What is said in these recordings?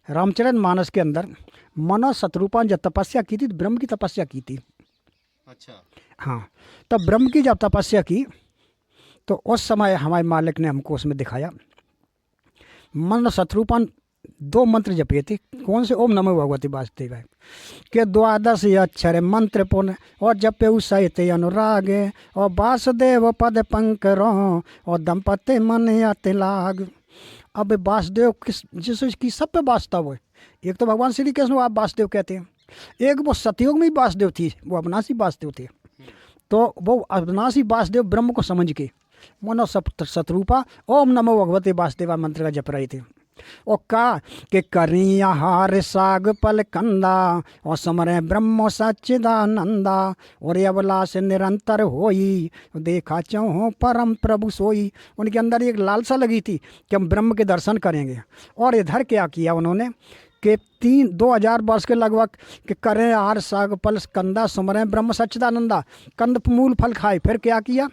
रामचरित मानस के अंदर मनो शत्रुपा ने जब तपस्या की थी तो ब्रह्म की तपस्या की थी। अच्छा। हाँ, तब ब्रह्म की जब तपस्या की तो उस समय हमारे मालिक ने हमको उसमें दिखाया। मन शत्रुपन दो मंत्र जपे थे। कौन से? ओम नमो भगवती वासुदेवाय के द्वादश अक्षर मंत्र पुण्य और जपे सहित अनुराग और वासुदेव पद पंकरो और दंपति मन अति लाग। अब वासुदेव किस जिसकी सब पे वास्ता हुए, एक तो भगवान श्री कृष्ण आप वासुदेव कहते हैं, एक वो सतयुग में भी वासुदेव थी, वो अविनाशी वासुदेव थे। तो वो अविनाशी वासुदेव ब्रह्म को समझ के मनो शत्रुपा ओम नमो भगवते वासुदेवा मंत्र का जप रहे थे। और कहा कि करी हार साग पल कंदा और समरे ब्रह्म सच्चिदानंदा और अभिलाष निरंतर होई देखा चौहो परम प्रभु सोई। उनके अंदर एक लालसा लगी थी कि हम ब्रह्म के दर्शन करेंगे। और इधर क्या किया उन्होंने कि 2,000 वर्ष के लगभग कि करें हार साग पल कंदा सुमरें ब्रह्म सच्चिदानंदा, कंद मूल फल खाए। फिर क्या किया?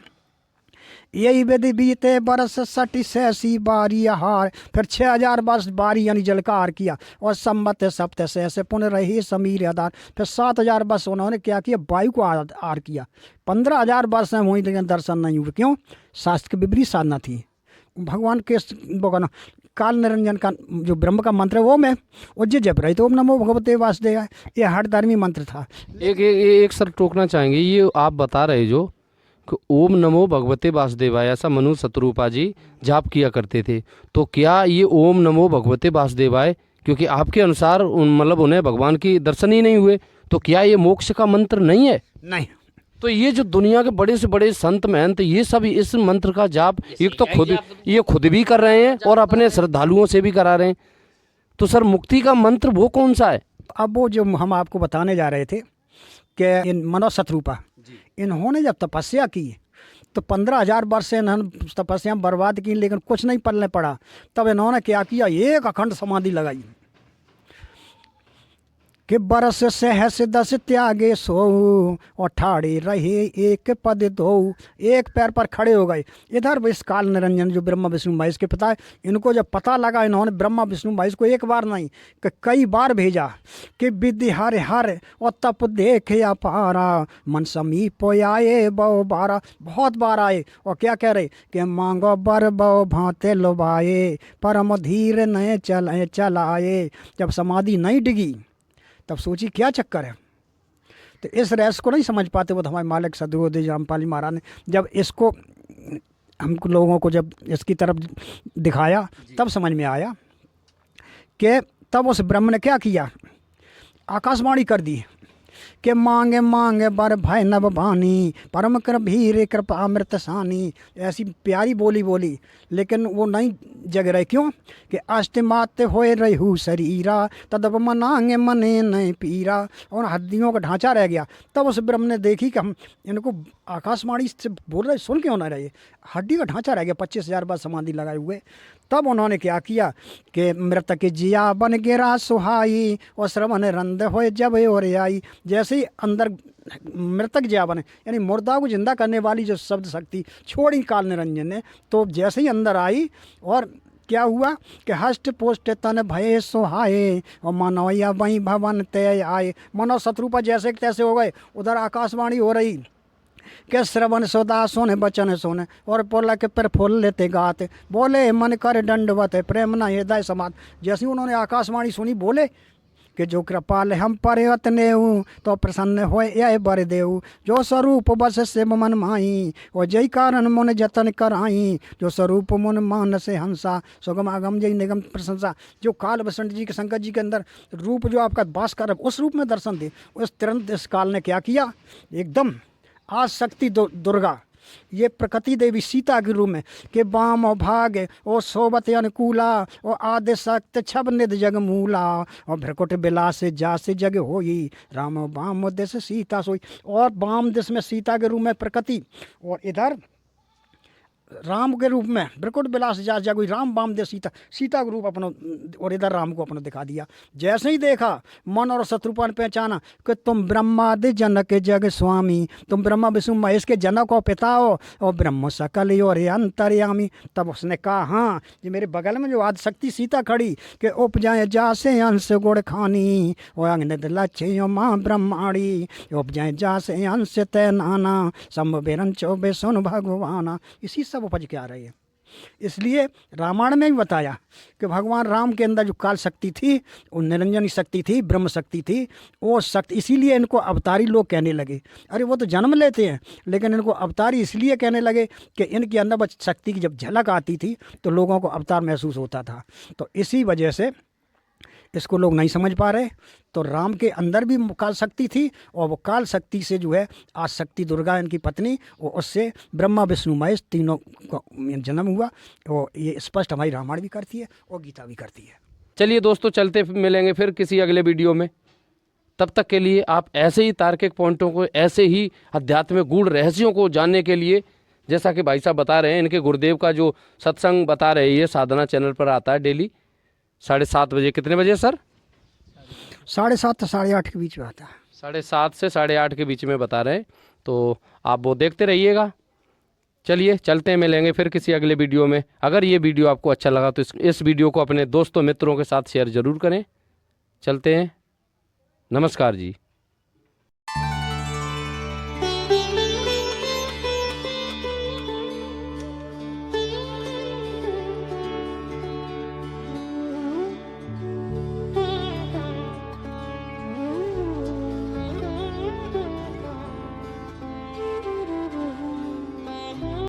यही विधि बीते बरस सटी सहसी बारी हार। फिर 6,000 वर्ष बारी यानी जल का हार किया और सम्मत सप्त से पुनः रही समीर आधार। फिर 7,000 वर्ष उन्होंने क्या किया? वायु को हार किया। 15,000 वर्ष में हुई लेकिन दर्शन नहीं हुए। क्यों? शास्त्र की विपरीत साधना थी। भगवान के वो कहना काल निरंजन का जो ब्रह्म का मंत्र है वो मैं उज्जय जप रही तो ओम नमो भगवते वासुदेवाय, ये हर धर्मी मंत्र था। एक सर टोकना चाहेंगे, ये आप बता रहे जो कि ओम नमो भगवते वासुदेवाय ऐसा मनु शत्रुपा जी जाप किया करते थे, तो क्या ये ओम नमो भगवते वासुदेवाय, क्योंकि आपके अनुसार मतलब उन्हें भगवान की दर्शन ही नहीं हुए, तो क्या ये मोक्ष का मंत्र नहीं है? नहीं, तो ये जो दुनिया के बड़े से बड़े संत महंत ये सब इस मंत्र का जाप एक तो खुद भी कर रहे हैं और अपने श्रद्धालुओं से भी करा रहे हैं, तो सर मुक्ति का मंत्र वो कौन सा है? अब वो जो हम आपको बताने जा रहे थे कि इन मनो शत्रुपा इन्होंने जब तपस्या की तो 15,000 वर्ष से इन्होंने तपस्या बर्बाद की लेकिन कुछ नहीं पलने पड़ा। तब इन्होंने क्या किया? एक अखंड समाधि लगाई कि बरस सहस दस त्यागे सो और ठाड़े रहे एक पद दो। एक पैर पर खड़े हो गए। इधर इस काल निरंजन जो ब्रह्मा विष्णु महेश के पिता है, इनको जब पता लगा, इन्होंने ब्रह्मा विष्णु महेश को एक बार नहीं कि कई बार भेजा कि विधि हर हर और तप देखे अपारा मन समीप आए बो बारा। बहुत बार आए और क्या कह रहे कि मांगो बर बो भाते लुभाए परम धीर नए चल आए। जब समाधि नहीं डिगी तब सोची क्या चक्कर है। तो इस रहस्य को नहीं समझ पाते वो तो हमारे मालिक सदगुरुदेव रामपाल महाराज ने जब इसको हम लोगों को जब इसकी तरफ दिखाया तब समझ में आया कि तब उस ब्रह्म ने क्या किया? आकाशवाणी कर दी कि मांगे मांगे बर भय नभ भानी परम कर भीर कृपा अमृत सानी। ऐसी प्यारी बोली बोली लेकिन वो नहीं जग रहे। क्यों? कि अष्टमात होए रहू शरीरा तदब मनांगे मने नहीं पीरा। और हड्डियों का ढांचा रह गया। तब उस ब्रह्म ने देखी कि हम इनको आकाशवाणी से बोल रहे सुन क्यों ना रहे, हड्डी का ढांचा रह गया। 25,000 बार समाधि लगाए हुए। तब उन्होंने क्या किया कि मृतक जिया बन गिरा सुहाई और श्रवण रंध हो जब और आई। जैसे ही अंदर मृतक जिया बने यानी मुर्दा को जिंदा करने वाली जो शब्द शक्ति छोड़ी काल निरंजन ने, तो जैसे ही अंदर आई और क्या हुआ कि हष्ट पोष्ट तन भय सुहाए और मनोया वही भवन तय आए। मनो शत्रुपा जैसे तैसे हो गए। उधर आकाशवाणी हो रही के श्रवण सदा सोने बचन सोने और बोला के पर फूल लेते गाते बोले मन कर दंडवत प्रेम न हृदय समात। जैसे उन्होंने आकाशवाणी सुनी बोले कि जो कृपाल हम पर नेऊ तो प्रसन्न हो यह बर देऊ जो स्वरूप बस से मन माई और जय कारण मन जतन कराई जो स्वरूप मन मान से हंसा सुगम आगम जय निगम प्रशंसा। जो काल बसंत जी के शंकर जी के अंदर रूप जो आपका बास कर उस रूप में दर्शन दे। उस तुरंत इस काल ने क्या किया? एकदम आज शक्ति दुर्गा ये प्रकृति देवी सीता के रूप में कि बाम और भाग ओ सोबत अनुकूला और आदि शक्त छब निध जग मूला और भ्रकुट बिलास जा से जग होई राम बाम देश सीता सोई। और बाम देश में सीता के रूप में प्रकृति और इधर राम के रूप में बिरकुट बिलास जा कोई राम बाम दे सीता, सीता का रूप अपना और इधर राम को अपना दिखा दिया। जैसे ही देखा मन और शत्रुपा ने पहचाना कि तुम ब्रह्मादि जनक जग स्वामी, तुम ब्रह्मा विष्णु महेश के जनक और पिता हो और ब्रह्म सकल और अंतर्यामी। तब उसने कहा हाँ, ये मेरे बगल में जो आदिशक्ति सीता खड़ी कि उपजाए जा से अंश गुड़ खानी और अंगद लक्ष्य माँ ब्रह्माणी, उपजाए जा से अंश तय नाना सम बेरन चौबे सुन भगवाना। इसी सब उपज के आ रही है। इसलिए रामायण में भी बताया कि भगवान राम के अंदर जो काल शक्ति थी, वो निरंजनी शक्ति थी, ब्रह्म शक्ति थी, वो शक्ति, इसीलिए इनको अवतारी लोग कहने लगे। अरे वो तो जन्म लेते हैं, लेकिन इनको अवतारी इसलिए कहने लगे कि इनके अंदर बस शक्ति की जब झलक आती थी तो लोगों को अवतार महसूस होता था। तो इसी वजह से इसको लोग नहीं समझ पा रहे। तो राम के अंदर भी काल शक्ति थी और वो काल शक्ति से जो है आज शक्ति दुर्गा इनकी पत्नी, और उससे ब्रह्मा विष्णु महेश तीनों का जन्म हुआ। और ये स्पष्ट हमारी रामायण भी करती है और गीता भी करती है। चलिए दोस्तों, चलते मिलेंगे फिर किसी अगले वीडियो में। तब तक के लिए आप ऐसे ही तार्किक पॉइंटों को, ऐसे ही आध्यात्मिक गूढ़ रहस्यों को जानने के लिए, जैसा कि भाई साहब बता रहे हैं, इनके गुरुदेव का जो सत्संग बता रहे हैं, ये साधना चैनल पर आता है डेली 7:30 बजे। कितने बजे सर? 7:30 से 8:30 के बीच में आता है। 7:30 से 8:30 के बीच में बता रहे हैं, तो आप वो देखते रहिएगा। चलिए चलते हैं, मिलेंगे फिर किसी अगले वीडियो में। अगर ये वीडियो आपको अच्छा लगा तो इस वीडियो को अपने दोस्तों मित्रों के साथ शेयर ज़रूर करें। चलते हैं, नमस्कार जी।